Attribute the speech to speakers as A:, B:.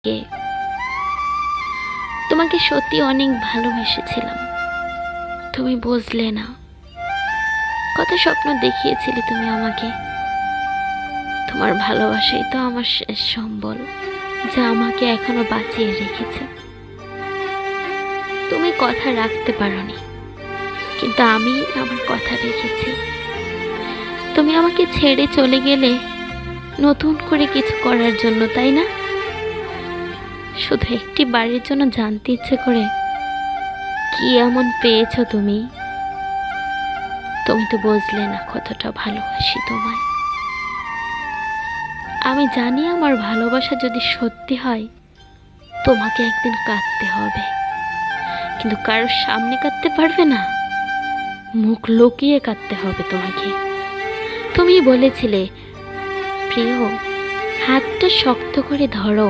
A: কে তোমাকে সত্যি অনেক ভালোবেসেছিলাম, তুমি বুঝলে না। কত স্বপ্ন দেখিয়েছিলে তুমি আমাকে। তোমার ভালোবাসাই তো আমার শেষ সম্বল, যা আমাকে এখনো বাঁচিয়ে রেখেছে। তুমি কথা রাখতে পারোনি, কিন্তু আমি আমার কথা রেখেছি। তুমি আমাকে ছেড়ে চলে গেলে নতুন করে কিছু করার জন্য, তাই না? শুধু একটি বাড়ির জন্য জানতে ইচ্ছে করে কি এমন পেয়েছো তুমি। তুমি তো বুঝলে না কতটা ভালোবাসি তোমায়। আমি জানি আমার ভালোবাসা যদি সত্যি হয়, তোমাকে একদিন কাঁদতে হবে, কিন্তু কারোর সামনে কাঁদতে পারবে না। মুখ লুকিয়ে কাঁদতে হবে তোমাকে। তুমি বলেছিলে, প্রিয়, হাতটা শক্ত করে ধরো,